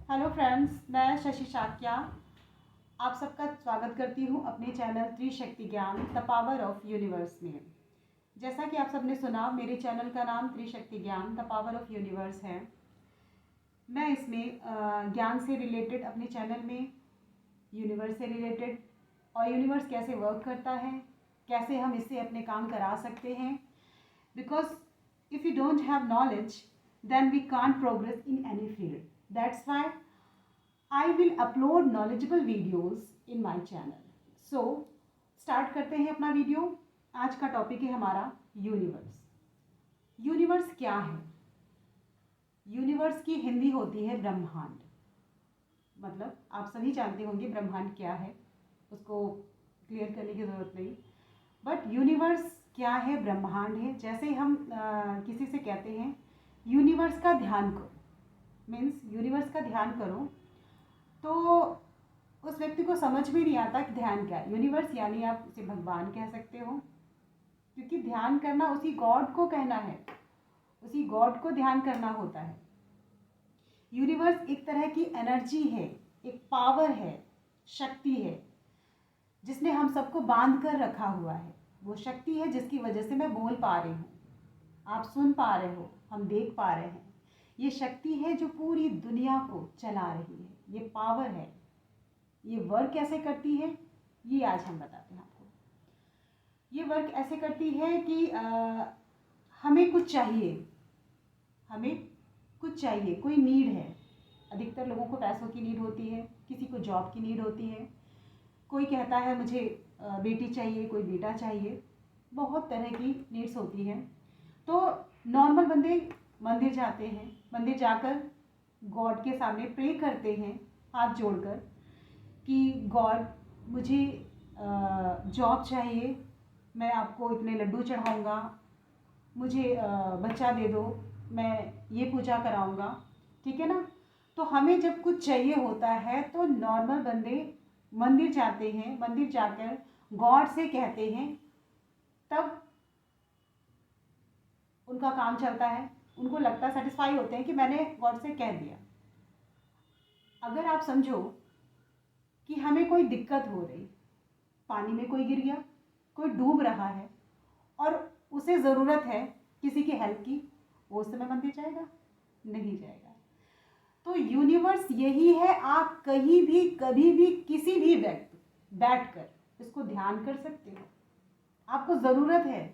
Hello friends, मैं शशि शाक्या आप सबका स्वागत करती हूँ अपने चैनल त्रिशक्ति ज्ञान द पावर ऑफ यूनिवर्स में। जैसा कि आप सबने सुना, मेरे चैनल का नाम त्रिशक्ति ज्ञान द पावर ऑफ यूनिवर्स है। मैं इसमें ज्ञान से रिलेटेड अपने चैनल में यूनिवर्स से रिलेटेड और यूनिवर्स कैसे वर्क करता है, कैसे हम इससे अपने काम करा सकते हैं। Because if you don't have knowledge then we can't progress in any field. That's why I will upload knowledgeable videos in my channel. So start करते हैं अपना वीडियो। आज का टॉपिक है हमारा यूनिवर्स। यूनिवर्स क्या है? यूनिवर्स की हिंदी होती है ब्रह्मांड। मतलब आप सभी जानते होंगे ब्रह्मांड क्या है, उसको क्लियर करने की ज़रूरत नहीं। बट यूनिवर्स क्या है? ब्रह्मांड है। जैसे हम किसी से कहते हैं यूनिवर्स का ध्यान करो, मीन्स यूनिवर्स का ध्यान करो, तो उस व्यक्ति को समझ में नहीं आता कि ध्यान क्या है। यूनिवर्स यानी आप उसे भगवान कह सकते हो, क्योंकि ध्यान करना उसी गॉड को कहना है, उसी गॉड को ध्यान करना होता है। यूनिवर्स एक तरह की एनर्जी है, एक पावर है, शक्ति है, जिसने हम सबको बांध कर रखा हुआ है। वो शक्ति है जिसकी वजह से मैं बोल पा रही हूँ, आप सुन पा रहे हो, हम देख पा रहे हैं। ये शक्ति है जो पूरी दुनिया को चला रही है। ये पावर है। ये वर्क कैसे करती है, ये आज हम बताते हैं आपको। ये वर्क ऐसे करती है कि हमें कुछ चाहिए, हमें कुछ चाहिए, कोई नीड है। अधिकतर लोगों को पैसों की नीड होती है, किसी को जॉब की नीड होती है, कोई कहता है मुझे बेटी चाहिए, कोई बेटा चाहिए, बहुत तरह की नीड्स होती हैं। तो नॉर्मल बंदे मंदिर जाते हैं, मंदिर जाकर गॉड के सामने प्रे करते हैं हाथ जोड़कर कि गॉड मुझे जॉब चाहिए, मैं आपको इतने लड्डू चढ़ाऊँगा, मुझे बच्चा दे दो, मैं ये पूजा कराऊँगा, ठीक है ना। तो हमें जब कुछ चाहिए होता है तो नॉर्मल बंदे मंदिर जाते हैं, मंदिर जाकर गॉड से कहते हैं, तब उनका काम चलता है। उनको लगता है, सेटिस्फाई होते हैं कि मैंने गॉड से कह दिया। अगर आप समझो कि हमें कोई दिक्कत हो रही, पानी में कोई गिर गया, कोई डूब रहा है और उसे ज़रूरत है किसी की हेल्प की, वो उस समय मंदिर जाएगा? नहीं जाएगा। तो यूनिवर्स यही है। आप कहीं भी, कभी भी, किसी भी वक्त बैठकर इसको ध्यान कर सकते हो। आपको ज़रूरत है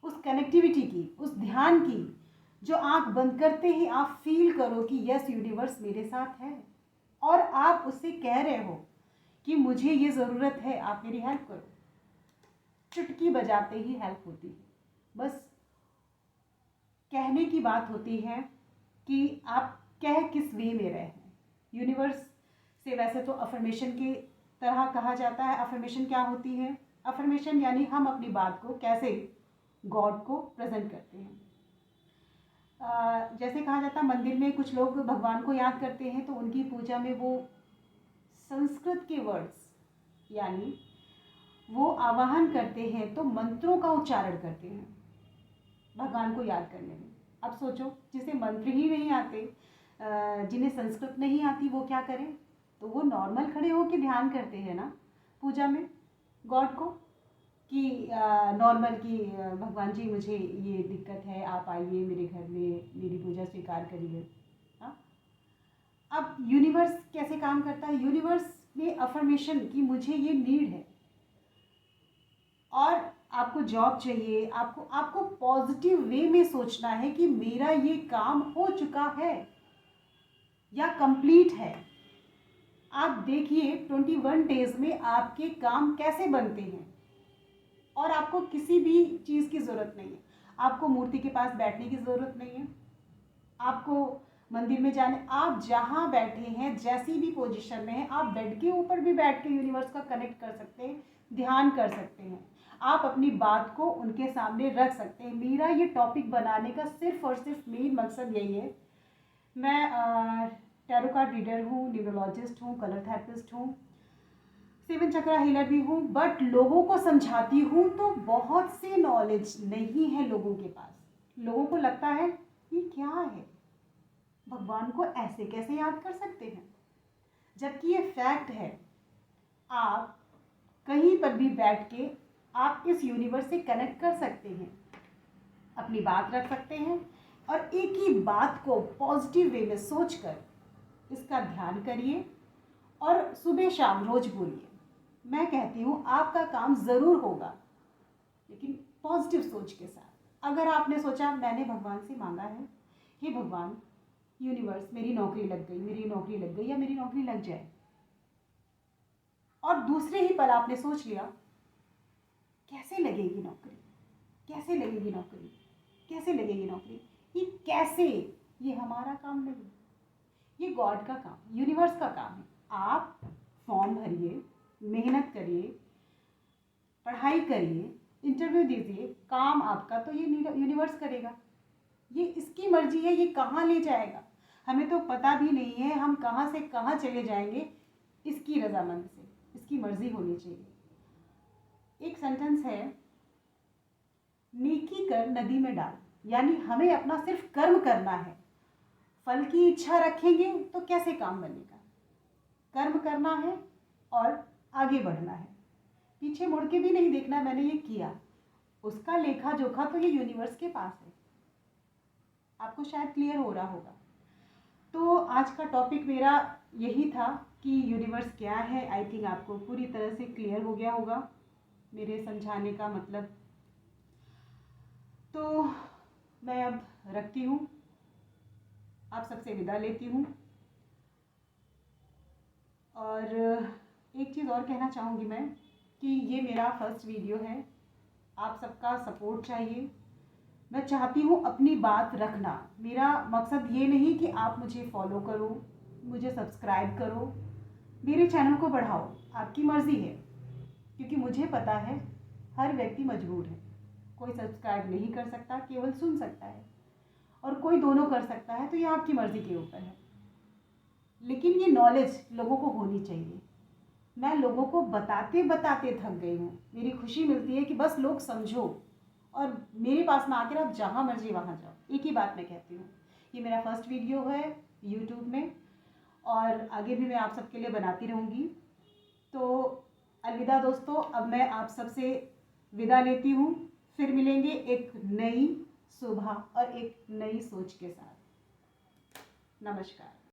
उस कनेक्टिविटी की, उस ध्यान की, जो आंख बंद करते ही आप फील करो कि यस, यूनिवर्स मेरे साथ है, और आप उससे कह रहे हो कि मुझे ये ज़रूरत है, आप मेरी हेल्प करो। चुटकी बजाते ही हेल्प होती है। बस कहने की बात होती है कि आप कह किस वे में रहे हैं। यूनिवर्स से वैसे तो अफर्मेशन की तरह कहा जाता है। अफर्मेशन क्या होती है? अफर्मेशन यानी हम अपनी बात को कैसे गॉड को प्रेजेंट करते हैं। जैसे कहा जाता है, मंदिर में कुछ लोग भगवान को याद करते हैं तो उनकी पूजा में वो संस्कृत के वर्ड्स यानी वो आवाहन करते हैं, तो मंत्रों का उच्चारण करते हैं भगवान को याद करने में। अब सोचो, जिसे मंत्र ही नहीं आते, जिन्हें संस्कृत नहीं आती, वो क्या करें? तो वो नॉर्मल खड़े होकर ध्यान करते हैं ना पूजा में गॉड को, कि नॉर्मल कि भगवान जी मुझे ये दिक्कत है, आप आइए मेरे घर में, मेरी पूजा स्वीकार करिए। हाँ, अब यूनिवर्स कैसे काम करता है? यूनिवर्स में अफर्मेशन कि मुझे ये नीड है, और आपको जॉब चाहिए, आपको पॉजिटिव वे में सोचना है कि मेरा ये काम हो चुका है या कंप्लीट है। आप देखिए 21 डेज में आपके काम कैसे बनते हैं, और आपको किसी भी चीज़ की ज़रूरत नहीं है। आपको मूर्ति के पास बैठने की ज़रूरत नहीं है, आपको मंदिर में जाने, आप जहाँ बैठे हैं, जैसी भी पोजीशन में हैं, आप बेड के ऊपर भी बैठ के यूनिवर्स का कनेक्ट कर सकते हैं, ध्यान कर सकते हैं। आप अपनी बात को उनके सामने रख सकते हैं। मेरा ये टॉपिक बनाने का सिर्फ और सिर्फ मेन मकसद यही है। मैं टैरो कार्ड रीडर हूँ, न्यूरोलॉजिस्ट हूँ, कलर थेरेपिस्ट हूँ, 7 चक्रा हीलर भी हूँ, बट लोगों को समझाती हूँ तो बहुत से नॉलेज नहीं है लोगों के पास। लोगों को लगता है ये क्या है, भगवान को ऐसे कैसे याद कर सकते हैं, जबकि ये फैक्ट है। आप कहीं पर भी बैठ के आप इस यूनिवर्स से कनेक्ट कर सकते हैं, अपनी बात रख सकते हैं और एक ही बात को पॉजिटिव वे में सोचकर इसका ध्यान करिए और सुबह शाम रोज बोलिए। मैं कहती हूँ आपका काम ज़रूर होगा, लेकिन पॉजिटिव सोच के साथ। अगर आपने सोचा मैंने भगवान से मांगा है, हे भगवान यूनिवर्स मेरी नौकरी लग गई, मेरी नौकरी लग गई या मेरी नौकरी लग जाए, और दूसरे ही पल आपने सोच लिया कैसे लगेगी नौकरी, कैसे लगेगी नौकरी, कैसे लगेगी नौकरी, ये कैसे, ये हमारा काम नहीं, ये गॉड का काम, यूनिवर्स का काम है। आप फॉर्म भरिए, मेहनत करिए, पढ़ाई करिए, इंटरव्यू दीजिए, काम आपका तो ये यूनिवर्स करेगा। ये इसकी मर्जी है, ये कहाँ ले जाएगा हमें तो पता भी नहीं है, हम कहाँ से कहाँ चले जाएंगे, इसकी रजामंद से, इसकी मर्जी होनी चाहिए। एक सेंटेंस है, नेकी कर नदी में डाल, यानी हमें अपना सिर्फ कर्म करना है। फल की इच्छा रखेंगे तो कैसे काम बनेगा? कर्म करना है और आगे बढ़ना है, पीछे मुड़ के भी नहीं देखना मैंने ये किया, उसका लेखा जोखा तो ये यूनिवर्स के पास है। आपको शायद क्लियर हो रहा होगा। तो आज का टॉपिक मेरा यही था कि यूनिवर्स क्या है। आई थिंक आपको पूरी तरह से क्लियर हो गया होगा मेरे समझाने का मतलब। तो मैं अब रखती हूँ, आप सबसे विदा लेती हूँ। और एक चीज़ और कहना चाहूँगी मैं कि ये मेरा फर्स्ट वीडियो है, आप सबका सपोर्ट चाहिए। मैं चाहती हूँ अपनी बात रखना। मेरा मकसद ये नहीं कि आप मुझे फॉलो करो, मुझे सब्सक्राइब करो, मेरे चैनल को बढ़ाओ, आपकी मर्ज़ी है। क्योंकि मुझे पता है हर व्यक्ति मजबूर है, कोई सब्सक्राइब नहीं कर सकता, केवल सुन सकता है, और कोई दोनों कर सकता है, तो ये आपकी मर्ज़ी के ऊपर है। लेकिन ये नॉलेज लोगों को होनी चाहिए। मैं लोगों को बताते बताते थक गई हूँ। मेरी खुशी मिलती है कि बस लोग समझो और मेरे पास में आकर आप जहाँ मर्जी वहाँ जाओ। एक ही बात मैं कहती हूँ, ये मेरा फर्स्ट वीडियो है यूट्यूब में और आगे भी मैं आप सबके लिए बनाती रहूँगी। तो अलविदा दोस्तों, अब मैं आप सबसे विदा लेती हूँ। फिर मिलेंगे एक नई सुबह और एक नई सोच के साथ। नमस्कार।